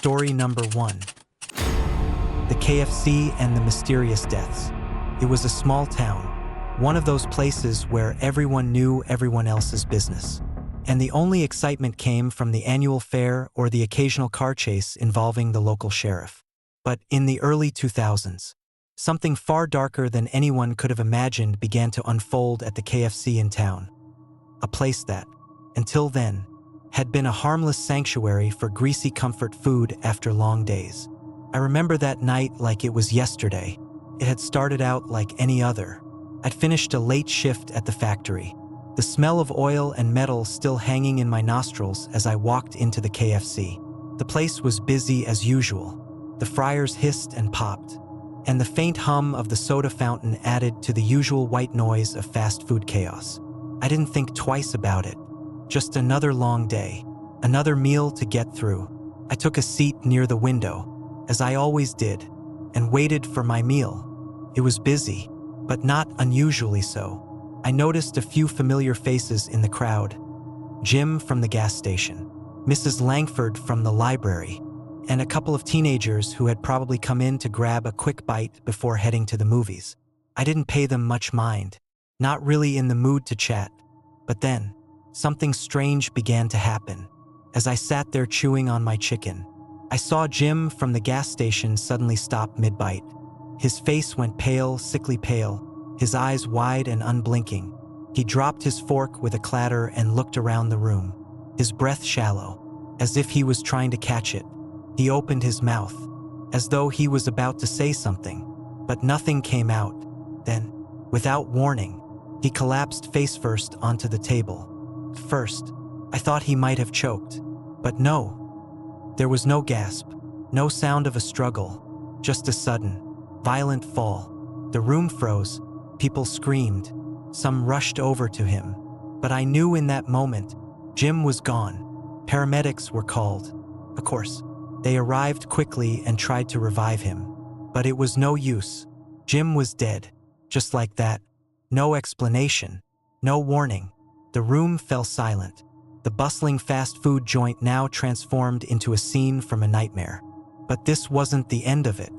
Story number 1. The KFC and the mysterious deaths. It was a small town, one of those places where everyone knew everyone else's business. And the only excitement came from the annual fair or the occasional car chase involving the local sheriff. But in the early 2000s, something far darker than anyone could have imagined began to unfold at the KFC in town. A place that, until then, had been a harmless sanctuary for greasy comfort food after long days. I remember that night like it was yesterday. It had started out like any other. I'd finished a late shift at the factory, the smell of oil and metal still hanging in my nostrils as I walked into the KFC. The place was busy as usual. The fryers hissed and popped, and the faint hum of the soda fountain added to the usual white noise of fast food chaos. I didn't think twice about it. Just another long day, another meal to get through. I took a seat near the window, as I always did, and waited for my meal. It was busy, but not unusually so. I noticed a few familiar faces in the crowd. Jim from the gas station, Mrs. Langford from the library, and a couple of teenagers who had probably come in to grab a quick bite before heading to the movies. I didn't pay them much mind, not really in the mood to chat. But then, something strange began to happen. As I sat there chewing on my chicken, I saw Jim from the gas station suddenly stop mid-bite. His face went pale, sickly pale, his eyes wide and unblinking. He dropped his fork with a clatter and looked around the room, his breath shallow, as if he was trying to catch it. He opened his mouth, as though he was about to say something, but nothing came out. Then, without warning, he collapsed face first onto the table. First, I thought he might have choked, but no. There was no gasp, no sound of a struggle, just a sudden, violent fall. The room froze, people screamed, some rushed over to him. But I knew in that moment, Jim was gone. Paramedics were called. Of course, they arrived quickly and tried to revive him. But it was no use. Jim was dead, just like that. No explanation, no warning. The room fell silent. The bustling fast food joint now transformed into a scene from a nightmare. But this wasn't the end of it.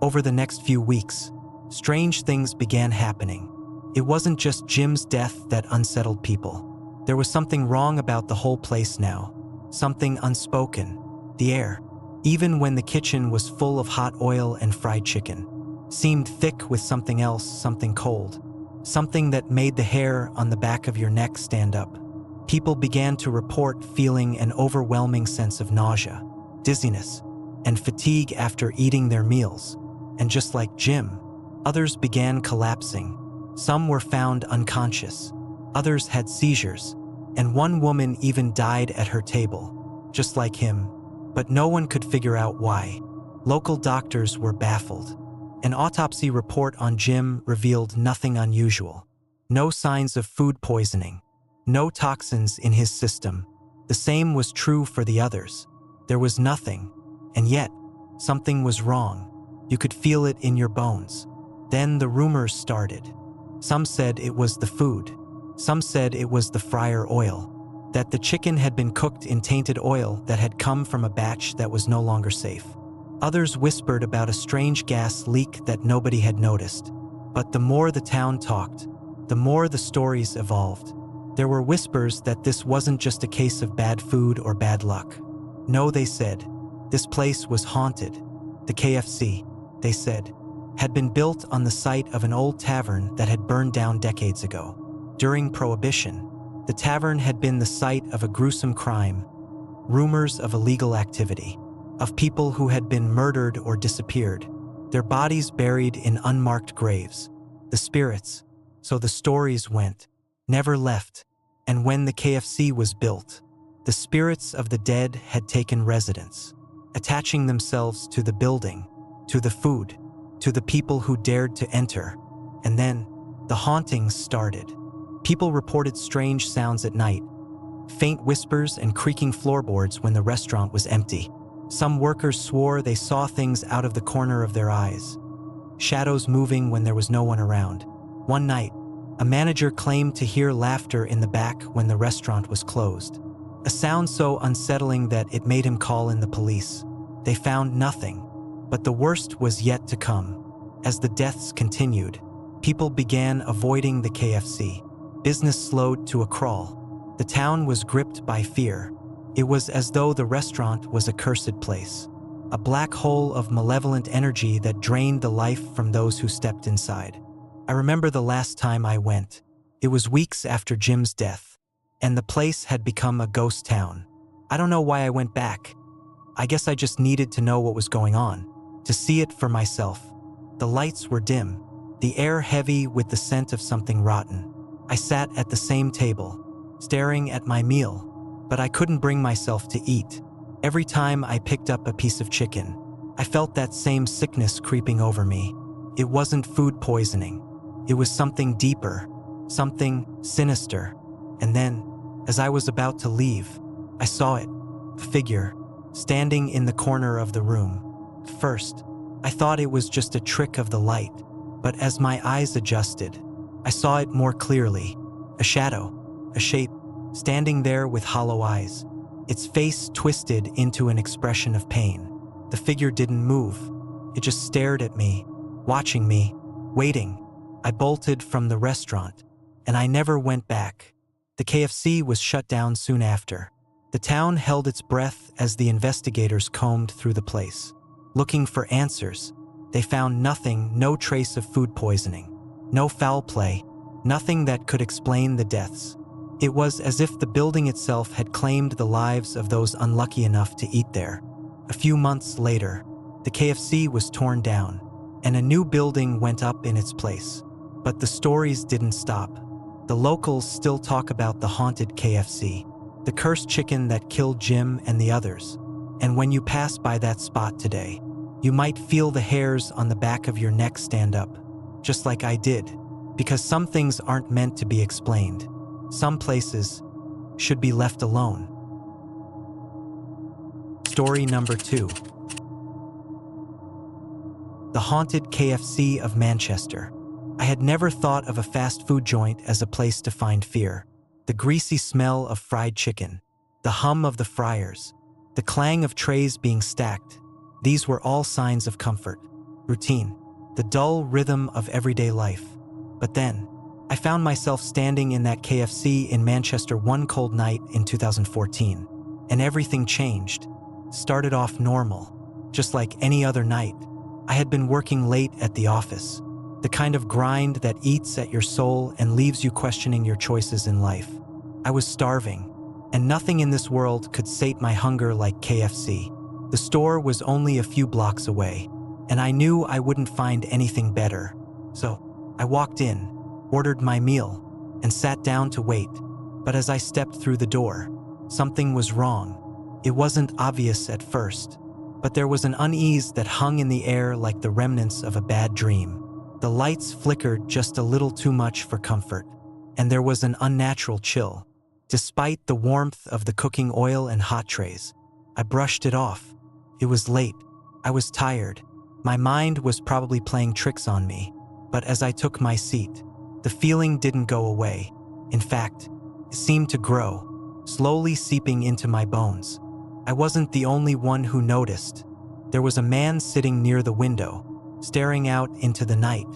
Over the next few weeks, strange things began happening. It wasn't just Jim's death that unsettled people. There was something wrong about the whole place now. Something unspoken. The air, even when the kitchen was full of hot oil and fried chicken, seemed thick with something else, something cold. Something that made the hair on the back of your neck stand up. People began to report feeling an overwhelming sense of nausea, dizziness, and fatigue after eating their meals. And just like Jim, others began collapsing. Some were found unconscious, others had seizures, and one woman even died at her table, just like him. But no one could figure out why. Local doctors were baffled. An autopsy report on Jim revealed nothing unusual. No signs of food poisoning, no toxins in his system. The same was true for the others. There was nothing, and yet, something was wrong. You could feel it in your bones. Then the rumors started. Some said it was the food. Some said it was the fryer oil, that the chicken had been cooked in tainted oil that had come from a batch that was no longer safe. Others whispered about a strange gas leak that nobody had noticed. But the more the town talked, the more the stories evolved. There were whispers that this wasn't just a case of bad food or bad luck. No, they said, this place was haunted. The KFC, they said, had been built on the site of an old tavern that had burned down decades ago. During Prohibition, the tavern had been the site of a gruesome crime, rumors of illegal activity, of people who had been murdered or disappeared, their bodies buried in unmarked graves. The spirits, so the stories went, never left. And when the KFC was built, the spirits of the dead had taken residence, attaching themselves to the building, to the food, to the people who dared to enter. And then, the hauntings started. People reported strange sounds at night, faint whispers and creaking floorboards when the restaurant was empty. Some workers swore they saw things out of the corner of their eyes, shadows moving when there was no one around. One night, a manager claimed to hear laughter in the back when the restaurant was closed, a sound so unsettling that it made him call in the police. They found nothing. But the worst was yet to come. As the deaths continued, people began avoiding the KFC. Business slowed to a crawl. The town was gripped by fear. It was as though the restaurant was a cursed place, a black hole of malevolent energy that drained the life from those who stepped inside. I remember the last time I went. It was weeks after Jim's death, and the place had become a ghost town. I don't know why I went back. I guess I just needed to know what was going on, to see it for myself. The lights were dim, the air heavy with the scent of something rotten. I sat at the same table, staring at my meal, but I couldn't bring myself to eat. Every time I picked up a piece of chicken, I felt that same sickness creeping over me. It wasn't food poisoning. It was something deeper, something sinister. And then, as I was about to leave, I saw it, a figure, standing in the corner of the room. At first, I thought it was just a trick of the light, but as my eyes adjusted, I saw it more clearly. A shadow, a shape, standing there with hollow eyes, its face twisted into an expression of pain. The figure didn't move. It just stared at me, watching me, waiting. I bolted from the restaurant, and I never went back. The KFC was shut down soon after. The town held its breath as the investigators combed through the place. Looking for answers, they found nothing, no trace of food poisoning, no foul play, nothing that could explain the deaths. It was as if the building itself had claimed the lives of those unlucky enough to eat there. A few months later, the KFC was torn down, and a new building went up in its place. But the stories didn't stop. The locals still talk about the haunted KFC, the cursed chicken that killed Jim and the others. And when you pass by that spot today, you might feel the hairs on the back of your neck stand up, just like I did, because some things aren't meant to be explained. Some places should be left alone. Story number 2. The haunted KFC of Manchester. I had never thought of a fast food joint as a place to find fear. The greasy smell of fried chicken, the hum of the fryers, the clang of trays being stacked, these were all signs of comfort, routine, the dull rhythm of everyday life. But then, I found myself standing in that KFC in Manchester one cold night in 2014, and everything changed. Started off normal, just like any other night. I had been working late at the office, the kind of grind that eats at your soul and leaves you questioning your choices in life. I was starving, and nothing in this world could sate my hunger like KFC. The store was only a few blocks away, and I knew I wouldn't find anything better. So I walked in, ordered my meal, and sat down to wait. But as I stepped through the door, something was wrong. It wasn't obvious at first, but there was an unease that hung in the air like the remnants of a bad dream. The lights flickered just a little too much for comfort, and there was an unnatural chill. Despite the warmth of the cooking oil and hot trays, I brushed it off. It was late. I was tired. My mind was probably playing tricks on me. But as I took my seat, the feeling didn't go away. In fact, it seemed to grow, slowly seeping into my bones. I wasn't the only one who noticed. There was a man sitting near the window, staring out into the night,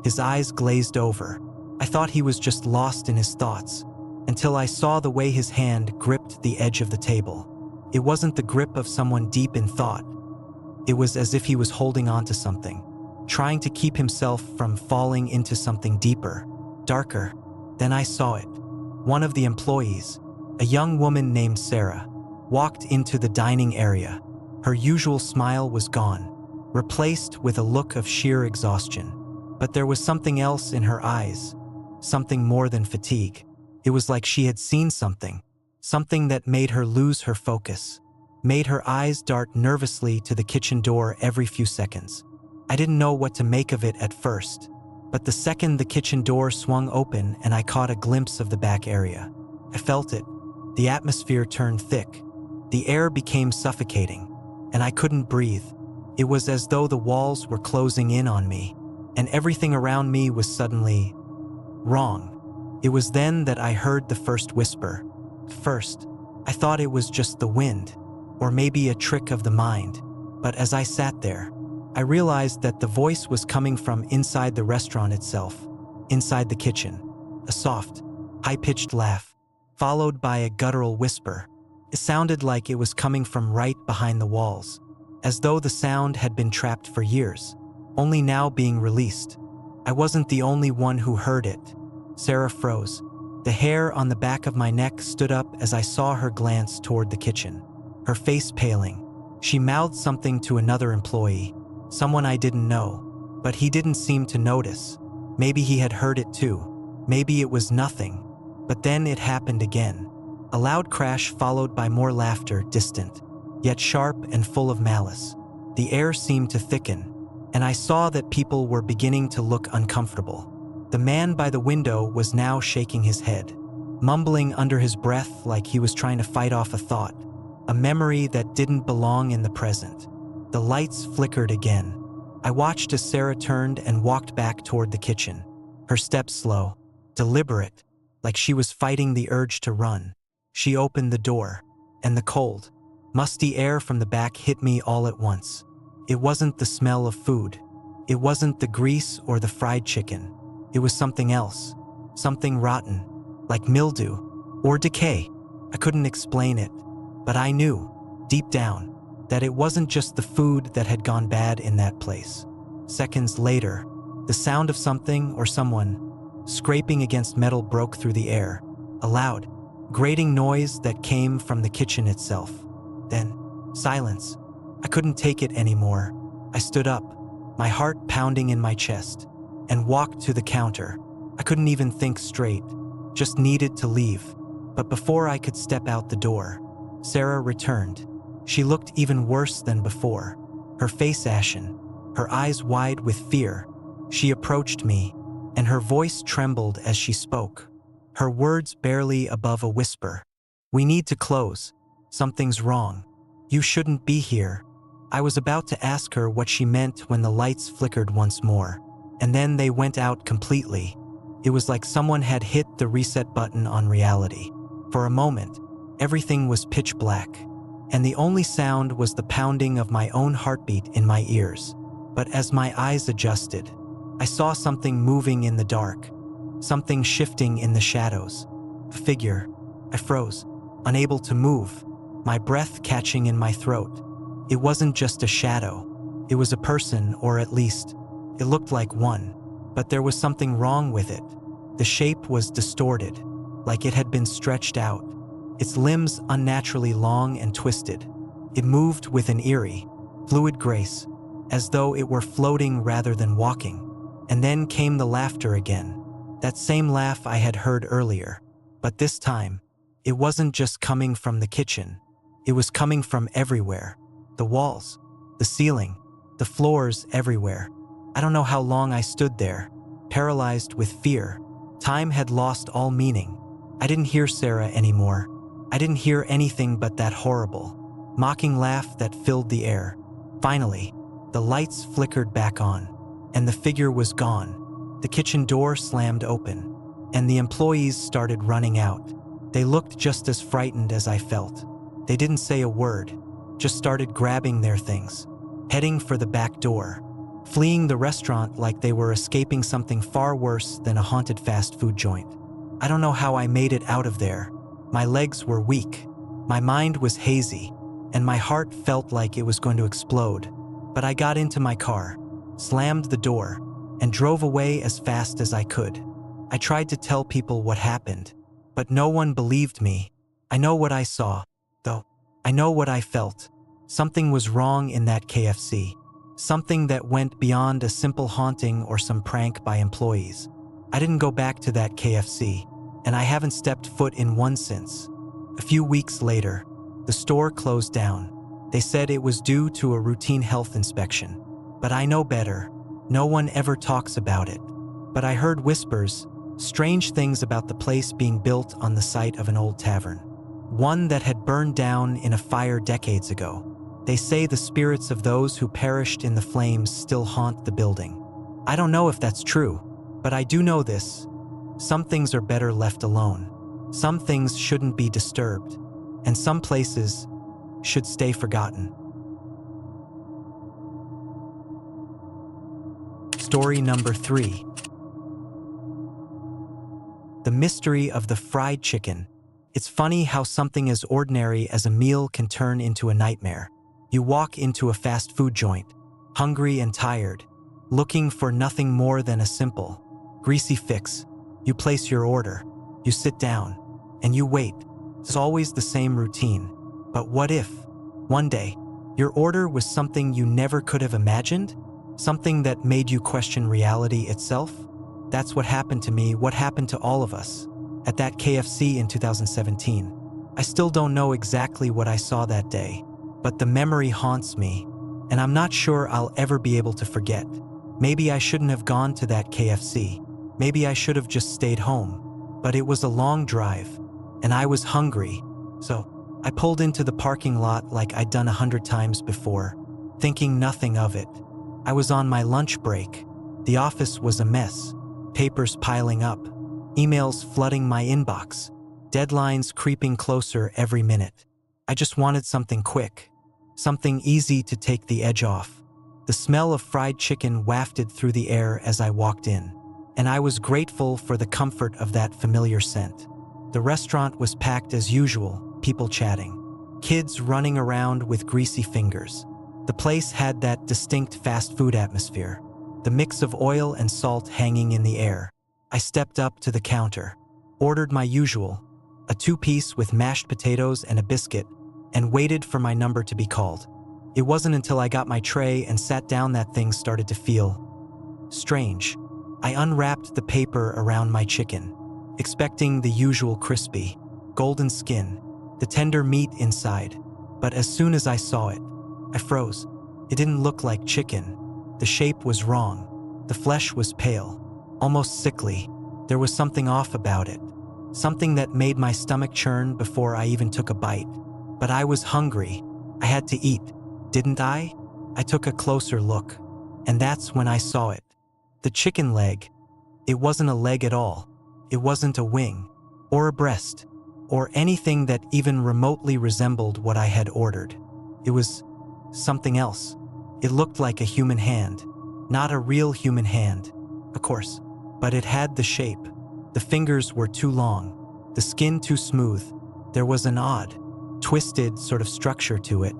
his eyes glazed over. I thought he was just lost in his thoughts, until I saw the way his hand gripped the edge of the table. It wasn't the grip of someone deep in thought. It was as if he was holding on to something, trying to keep himself from falling into something deeper, darker. Then I saw it. One of the employees, a young woman named Sarah, walked into the dining area. Her usual smile was gone, replaced with a look of sheer exhaustion. But there was something else in her eyes, something more than fatigue. It was like she had seen something that made her lose her focus, made her eyes dart nervously to the kitchen door every few seconds. I didn't know what to make of it at first, but the second the kitchen door swung open and I caught a glimpse of the back area, I felt it. The atmosphere turned thick. The air became suffocating, and I couldn't breathe. It was as though the walls were closing in on me, and everything around me was suddenly wrong. It was then that I heard the first whisper. First, I thought it was just the wind, or maybe a trick of the mind. But as I sat there, I realized that the voice was coming from inside the restaurant itself, inside the kitchen. A soft, high-pitched laugh, followed by a guttural whisper. It sounded like it was coming from right behind the walls, as though the sound had been trapped for years, only now being released. I wasn't the only one who heard it. Sarah froze. The hair on the back of my neck stood up as I saw her glance toward the kitchen, her face paling. She mouthed something to another employee, someone I didn't know, but he didn't seem to notice. Maybe he had heard it too. Maybe it was nothing. But then it happened again. A loud crash followed by more laughter, distant, yet sharp and full of malice. The air seemed to thicken, and I saw that people were beginning to look uncomfortable. The man by the window was now shaking his head, mumbling under his breath like he was trying to fight off a thought, a memory that didn't belong in the present. The lights flickered again. I watched as Sarah turned and walked back toward the kitchen, her steps slow, deliberate, like she was fighting the urge to run. She opened the door, and the cold, musty air from the back hit me all at once. It wasn't the smell of food. It wasn't the grease or the fried chicken. It was something else, something rotten, like mildew or decay. I couldn't explain it, but I knew, deep down, that it wasn't just the food that had gone bad in that place. Seconds later, the sound of something or someone scraping against metal broke through the air, a loud, grating noise that came from the kitchen itself. Then, silence. I couldn't take it anymore. I stood up, my heart pounding in my chest, and walked to the counter. I couldn't even think straight, just needed to leave. But before I could step out the door, Sarah returned. She looked even worse than before, her face ashen, her eyes wide with fear. She approached me, and her voice trembled as she spoke, her words barely above a whisper. "We need to close. Something's wrong. You shouldn't be here." I was about to ask her what she meant when the lights flickered once more, and then they went out completely. It was like someone had hit the reset button on reality. For a moment, everything was pitch black, and the only sound was the pounding of my own heartbeat in my ears. But as my eyes adjusted, I saw something moving in the dark, something shifting in the shadows. A figure. I froze, unable to move, my breath catching in my throat. It wasn't just a shadow. It was a person, or at least, it looked like one. But there was something wrong with it. The shape was distorted, like it had been stretched out, its limbs unnaturally long and twisted. It moved with an eerie, fluid grace, as though it were floating rather than walking. And then came the laughter again, that same laugh I had heard earlier. But this time, it wasn't just coming from the kitchen. It was coming from everywhere. The walls, the ceiling, the floors everywhere. I don't know how long I stood there, paralyzed with fear. Time had lost all meaning. I didn't hear Sarah anymore. I didn't hear anything but that horrible, mocking laugh that filled the air. Finally, the lights flickered back on, and the figure was gone. The kitchen door slammed open, and the employees started running out. They looked just as frightened as I felt. They didn't say a word, just started grabbing their things, heading for the back door, fleeing the restaurant like they were escaping something far worse than a haunted fast food joint. I don't know how I made it out of there. My legs were weak, my mind was hazy, and my heart felt like it was going to explode. But I got into my car, slammed the door, and drove away as fast as I could. I tried to tell people what happened, but no one believed me. I know what I saw, though. I know what I felt. Something was wrong in that KFC. Something that went beyond a simple haunting or some prank by employees. I didn't go back to that KFC, and I haven't stepped foot in one since. A few weeks later, the store closed down. They said it was due to a routine health inspection. But I know better. No one ever talks about it. But I heard whispers, strange things about the place being built on the site of an old tavern. One that had burned down in a fire decades ago. They say the spirits of those who perished in the flames still haunt the building. I don't know if that's true, but I do know this. Some things are better left alone. Some things shouldn't be disturbed, and some places should stay forgotten. Story number 3. The mystery of the fried chicken. It's funny how something as ordinary as a meal can turn into a nightmare. You walk into a fast food joint, hungry and tired, looking for nothing more than a simple, greasy fix. You place your order, you sit down, and you wait. It's always the same routine. But what if, one day, your order was something you never could have imagined? Something that made you question reality itself? That's what happened to me, what happened to all of us, at that KFC in 2017. I still don't know exactly what I saw that day, but the memory haunts me, and I'm not sure I'll ever be able to forget. Maybe I shouldn't have gone to that KFC. Maybe I should have just stayed home. But it was a long drive, and I was hungry, so I pulled into the parking lot like I'd done 100 times before, thinking nothing of it. I was on my lunch break. The office was a mess. Papers piling up, emails flooding my inbox, deadlines creeping closer every minute. I just wanted something quick, something easy to take the edge off. The smell of fried chicken wafted through the air as I walked in, and I was grateful for the comfort of that familiar scent. The restaurant was packed as usual, people chatting, kids running around with greasy fingers. The place had that distinct fast food atmosphere, the mix of oil and salt hanging in the air. I stepped up to the counter, ordered my usual, a 2-piece with mashed potatoes and a biscuit, and waited for my number to be called. It wasn't until I got my tray and sat down that things started to feel strange. I unwrapped the paper around my chicken, expecting the usual crispy, golden skin, the tender meat inside. But as soon as I saw it, I froze. It didn't look like chicken. The shape was wrong. The flesh was pale, almost sickly. There was something off about it, something that made my stomach churn before I even took a bite. But I was hungry. I had to eat, didn't I? I took a closer look, and that's when I saw it. The chicken leg. It wasn't a leg at all. It wasn't a wing, or a breast, or anything that even remotely resembled what I had ordered. It was something else. It looked like a human hand. Not a real human hand, of course, but it had the shape. The fingers were too long, the skin too smooth. There was an odd, twisted sort of structure to it.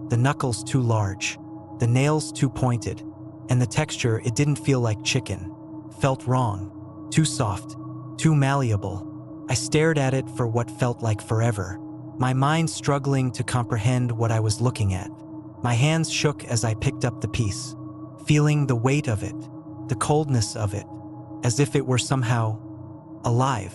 The knuckles too large, the nails too pointed, and the texture, it didn't feel like chicken. Felt wrong, too soft, too malleable. I stared at it for what felt like forever, my mind struggling to comprehend what I was looking at. My hands shook as I picked up the piece, feeling the weight of it, the coldness of it, as if it were somehow alive.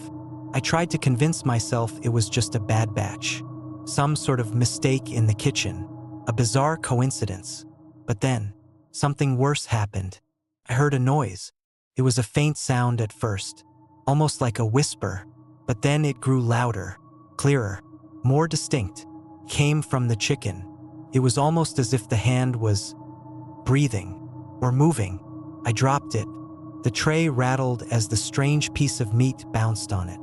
I tried to convince myself it was just a bad batch, some sort of mistake in the kitchen, a bizarre coincidence. But then, something worse happened. I heard a noise. It was a faint sound at first, almost like a whisper, but then it grew louder, clearer, more distinct. It came from the chicken. It was almost as if the hand was breathing or moving. I dropped it. The tray rattled as the strange piece of meat bounced on it,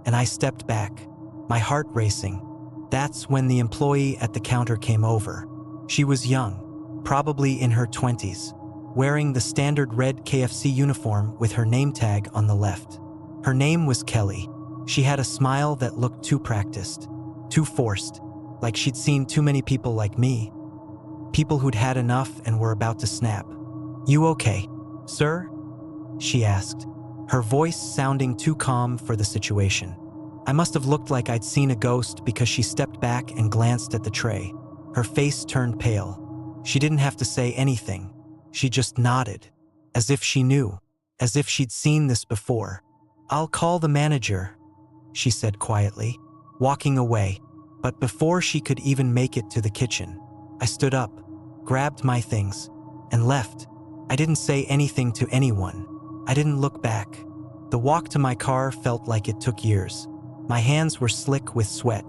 and I stepped back, my heart racing. That's when the employee at the counter came over. She was young, probably in her 20s, wearing the standard red KFC uniform with her name tag on the left. Her name was Kelly. She had a smile that looked too practiced, too forced, like she'd seen too many people like me. People who'd had enough and were about to snap. "You okay, sir?" she asked, her voice sounding too calm for the situation. I must have looked like I'd seen a ghost because she stepped back and glanced at the tray. Her face turned pale. She didn't have to say anything. She just nodded, as if she knew, as if she'd seen this before. "I'll call the manager," she said quietly, walking away. But before she could even make it to the kitchen, I stood up, grabbed my things, and left. I didn't say anything to anyone. I didn't look back. The walk to my car felt like it took years. My hands were slick with sweat,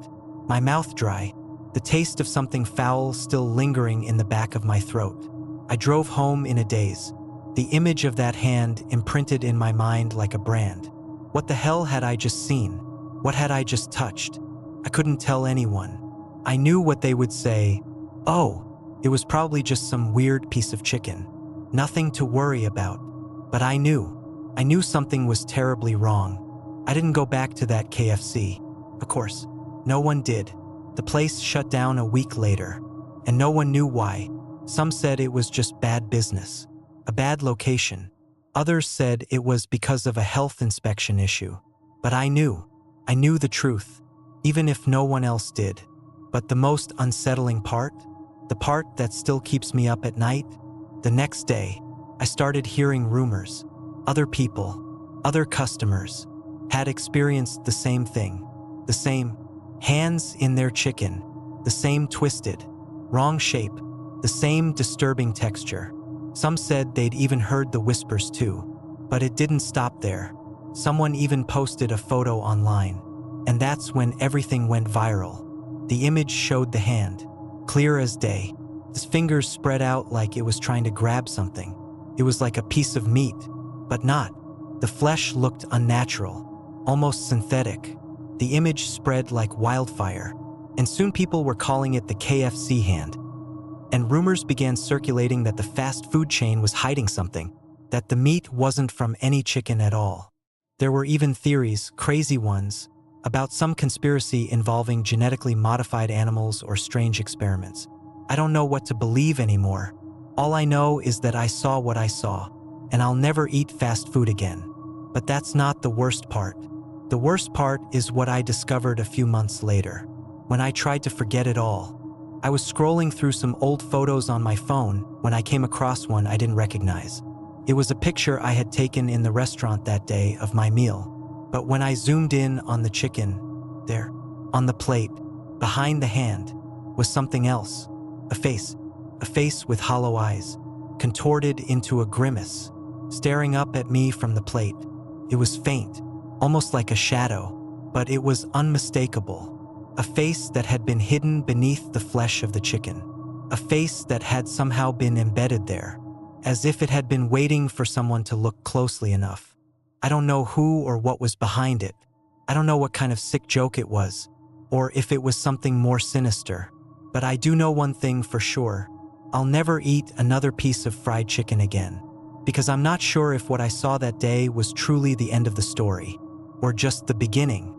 my mouth dry, the taste of something foul still lingering in the back of my throat. I drove home in a daze, the image of that hand imprinted in my mind like a brand. What the hell had I just seen? What had I just touched? I couldn't tell anyone. I knew what they would say. "Oh, it was probably just some weird piece of chicken. Nothing to worry about." But I knew something was terribly wrong. I didn't go back to that KFC. Of course, no one did. The place shut down a week later, and no one knew why. Some said it was just bad business, a bad location. Others said it was because of a health inspection issue. But I knew the truth, even if no one else did. But the most unsettling part, the part that still keeps me up at night, the next day, I started hearing rumors. Other people, other customers, had experienced the same thing. The same hands in their chicken, the same twisted, wrong shape, the same disturbing texture. Some said they'd even heard the whispers too. But it didn't stop there. Someone even posted a photo online. And that's when everything went viral. The image showed the hand, clear as day. His fingers spread out like it was trying to grab something. It was like a piece of meat, but not. The flesh looked unnatural, almost synthetic. The image spread like wildfire, and soon people were calling it the KFC hand. And rumors began circulating that the fast food chain was hiding something, that the meat wasn't from any chicken at all. There were even theories, crazy ones, about some conspiracy involving genetically modified animals or strange experiments. I don't know what to believe anymore. All I know is that I saw what I saw, and I'll never eat fast food again. But that's not the worst part. The worst part is what I discovered a few months later, when I tried to forget it all. I was scrolling through some old photos on my phone when I came across one I didn't recognize. It was a picture I had taken in the restaurant that day of my meal. But when I zoomed in on the chicken, there, on the plate, behind the hand, was something else. A face with hollow eyes, contorted into a grimace, staring up at me from the plate. It was faint, almost like a shadow, but it was unmistakable. A face that had been hidden beneath the flesh of the chicken. A face that had somehow been embedded there, as if it had been waiting for someone to look closely enough. I don't know who or what was behind it. I don't know what kind of sick joke it was, or if it was something more sinister. But I do know one thing for sure. I'll never eat another piece of fried chicken again, because I'm not sure if what I saw that day was truly the end of the story, or just the beginning.